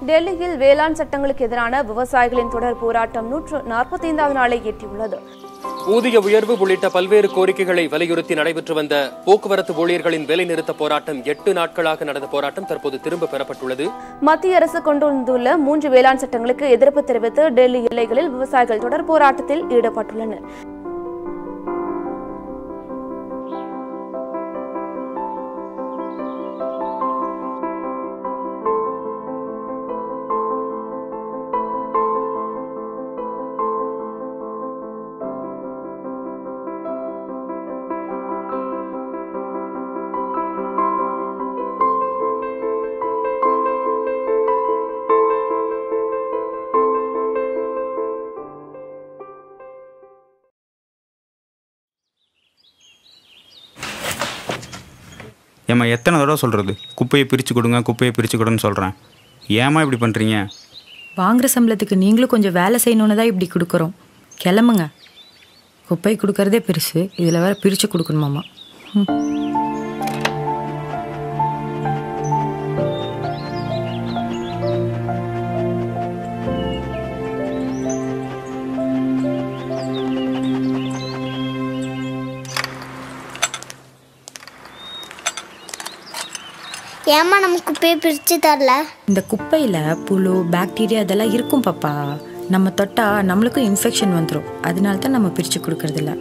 டெல்லியில் வேளாண் சட்டங்களுக்கு எதிரான விவசாயிகளின் தொடர் போராட்டம் 145வது நாளை எட்டியுள்ளது. ஊதிய உயர்வு உள்ளிட்ட பல்வேறு கோரிக்கைகளை வலியுறுத்தி நடைபெற்று வந்த போக்குவரத்து ஊழியர்களின் வேலைநிறுத்த போராட்டம் 8 நாட்களாக நடந்த போராட்டம் தற்போது திரும்ப பெறப்பட்டுள்ளது. மத்திய அரசு கொண்டு வந்துள்ள 3 வேளாண் சட்டங்களுக்கு எதிர்ப்பு தெரிவித்து டெல்லி எல்லைகளில் விவசாயிகள் தொடர் போராட்டத்தில் ஈடுபட்டுள்ளனர். ஏம்மா எத்தனை தடவை சொல்கிறது குப்பையை பிரித்து கொடுங்க குப்பையை பிரித்து கொடுன்னு சொல்கிறேன். ஏம்மா இப்படி பண்ணுறீங்க? வாங்குகிற சம்பளத்துக்கு நீங்களும் கொஞ்சம் வேலை செய்யணுன்னு தான் இப்படி கொடுக்குறோம். கிளம்புங்க. குப்பை கொடுக்கறதே பெருசு, இதில் வேறு பிரித்து கொடுக்கணுமாம்மா. ஏம்மா நம்ம குப்பையை பிரித்து தரல? இந்த குப்பையில் புழு பாக்டீரியா இதெல்லாம் இருக்கும் பாப்பா. நம்ம தொட்டா நம்மளுக்கும் இன்ஃபெக்ஷன் வந்துடும். அதனால தான் நம்ம பிரித்து கொடுக்கறதில்ல.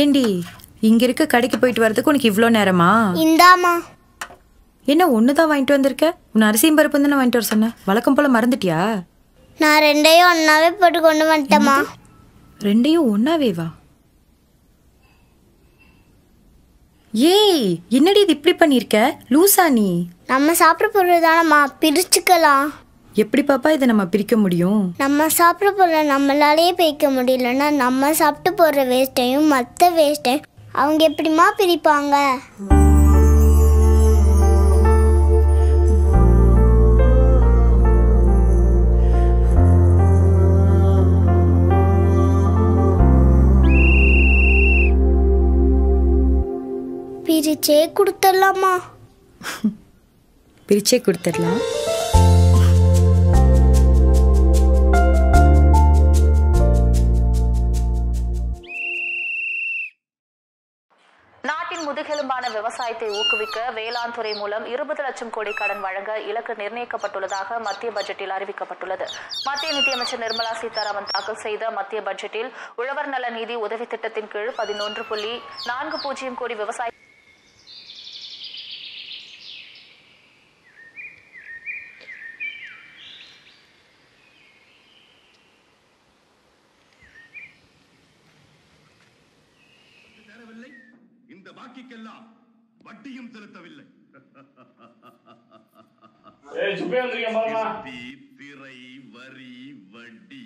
ஏண்டி இங்கே இருக்க கடைக்கு போயிட்டு வரதுக்கு உனக்கு இவ்வளோ நேரமா? இந்தாமா. என்ன ஒன்று தான் வாங்கிட்டு வந்திருக்க? உன் அரிசியும் பருப்பு தானே வாங்கிட்டு வர சொன்னேன். வழக்கம் போல் மறந்துட்டியா? நான் ரெண்டையும் ஒன்றாவே போட்டு கொண்டு வந்துட்டேம்மா. ரெண்டையும் ஒன்றாவே வா. ஏய் என்னடி இது இப்படி பண்ணியிருக்க? லூசா நீ? நம்ம சாப்பிட்ற பொருள் தானம்மா, பிரிச்சுக்கலாம். எப்படி பாப்பா இதை நம்ம பிரிக்க முடியும்? நம்ம சாப்பிட்ற பொருளை நம்மளாலேயே பிரிக்க முடியலன்னா நம்ம சாப்பிட்டு போடுற வேஸ்ட்டையும் மற்ற வேஸ்ட்டையும் அவங்க எப்படிமா பிரிப்பாங்க? பிரிச்சே கொடுத்துடலாமா? பிரிச்சே கொடுத்துடலாம். நாட்டின் முதுகெலும்பான விவசாயத்தை ஊக்குவிக்க வேளாண் துறை மூலம் 20 லட்சம் கோடி கடன் வழங்க இலக்கு நிர்ணயிக்கப்பட்டுள்ளதாக மத்திய பட்ஜெட்டில் அறிவிக்கப்பட்டுள்ளது. மத்திய நிதியமைச்சர் நிர்மலா சீதாராமன் தாக்கல் செய்த மத்திய பட்ஜெட்டில் உழவர் நல நிதி உதவி திட்டத்தின் கீழ் 11.40 கோடி விவசாய இந்த பாக்கிக்கெல்லாம் வட்டியும் செலுத்தவில்லை. திரை வரி வட்டி.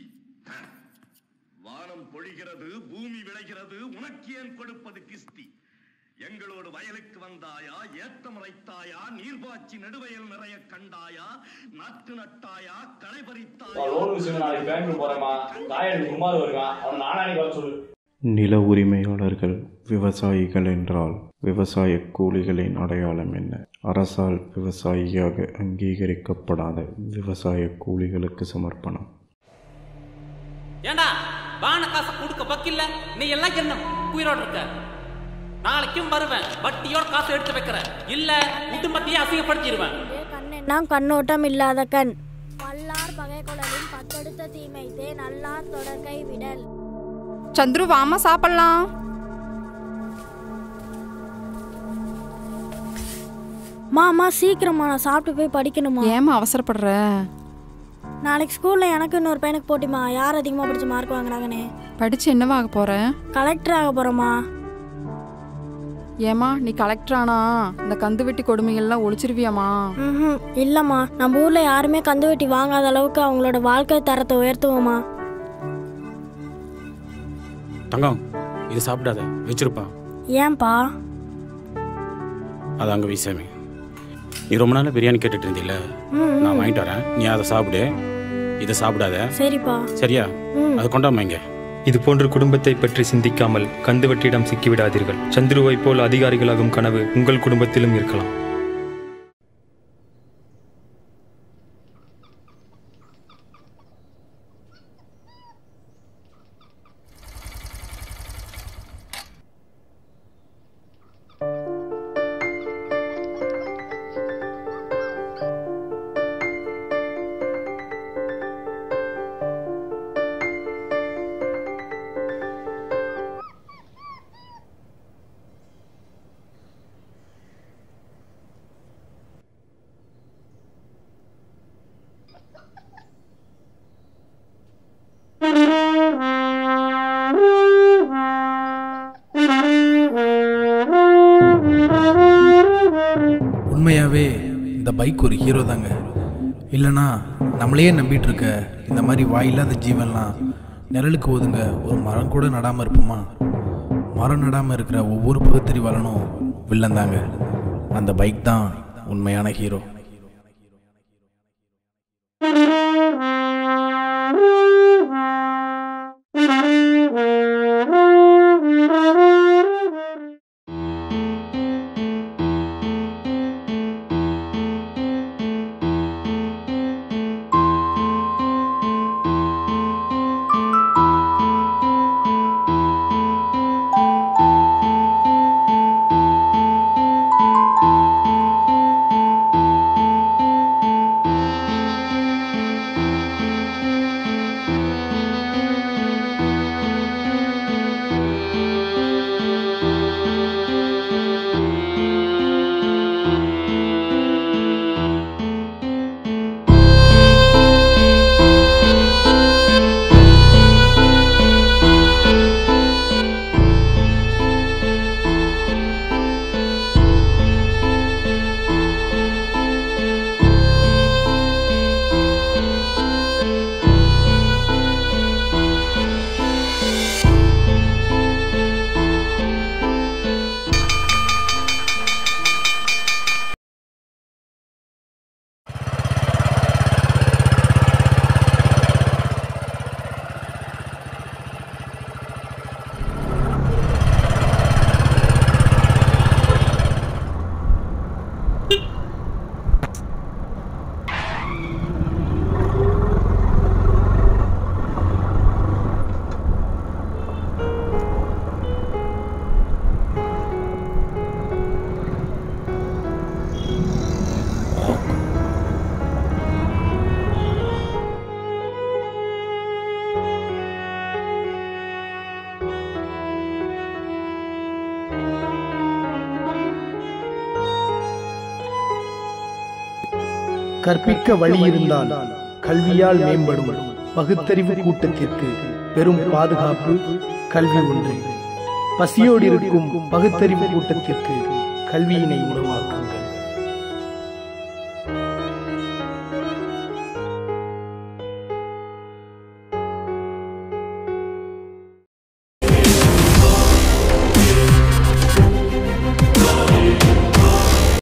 வானம் பொழிகிறது, பூமி விளைகிறது, உனக்கு ஏன் கொடுப்பது கிஸ்தி? எங்களோடு வயலுக்கு வந்தாயா, ஏத்தம் அரைத்தாயா, நீர்பாய்ச்சி நடுவயல் நிறைய கண்டாயா, நாட்டு நட்டாயா, களை பறித்தாயா? நில உரிமையாளர்கள் விவசாயிகள் என்றால் விவசாய கூலிகளின் அடையாளம் என்ன? அரசால் விவசாயியாக அங்கீகரிக்கப்படாத விவசாய கூலிகளுக்கு சமர்ப்பணம். ஏண்டா வான காசு கொடுக்க பக்கில்ல, நீ எல்லாம் என்ன உயிரோடு இருக்க? நாளைக்கும் வருவேன், வட்டியோட காசு எடுத்து வைக்கிறேன், இல்ல குடும்பத்தையே அசிங்கப்படுத்திடுவேன். நான் கண்ணோட்டம் இல்லாத கண். வல்லார் பகை குழலின் பத்தெடுத்த தீமைத்தே நல்லார் தொடர்கை விடல். சந்துரு வாமா சாப்பிடலாம். மாமா சீக்கிரமா, நான் சாப்பிட்டு போய் படிக்கணுமா? ஏமா அவசரப்படுற? நாளைக்கு ஸ்கூல்ல எனக்கு இன்னொரு பையனுக்கு போட்டிமா, யார் அதிகமாக படிச்சு மார்க் வாங்குறாங்கன்னு. படிச்சு என்னவாக போற? கலெக்டர் ஆக போறோமா. ஏமா நீ கலெக்டர் ஆனா இந்த கந்து வெட்டி கொடுமைகள்லாம் ஒழிச்சிருவியாமா? இல்லம்மா, நம்ம ஊர்ல யாருமே கந்து வெட்டி வாங்காத அளவுக்கு அவங்களோட வாழ்க்கை தரத்தை உயர்த்துவோமா. தங்கம் இது சாப்பிடாத, வச்சிருப்பா. ஏன்பா? அது அங்கே வீசாமி. நீ ரொம்ப நாள் பிரியாணி கேட்டுட்டு இருந்தில்ல, நான் வாங்கிட்டு வரேன், நீ அதை சாப்பிடு, இதை சாப்பிடாத. சரிப்பா. சரியா? அதை கொண்டாமா இங்கே. இதுபோன்ற குடும்பத்தை பற்றி சிந்திக்காமல் கந்துவட்டியிடம் சிக்கிவிடாதீர்கள். சந்துருவை போல் அதிகாரிகளாகும் கனவு உங்கள் குடும்பத்திலும் இருக்கலாம். உண்மையாகவே இந்த பைக் ஒரு ஹீரோ தாங்க. இல்லைனா நம்மளையே நம்பிட்டு இருக்க இந்த மாதிரி வாயில்லாத ஜீவன்லாம் நிழலுக்கு ஒதுங்க ஒரு மரம் கூட நடாமல் இருப்போமா? மரம் நடாமல் இருக்கிற ஒவ்வொரு பகுத்தறிவாளனும் வில்லன் தாங்க. அந்த பைக் தான் உண்மையான ஹீரோ. கற்பிக்க வழி இருந்தால் கல்வியால் மேம்படும் பகுத்தறிவு கூட்டத்திற்கு பெரும் பாதுகாப்பு கல்வி ஒன்று. பசியோடு இருக்கும் பகுத்தறிவு கூட்டத்திற்கு கல்வியினை உருவாக்கும்.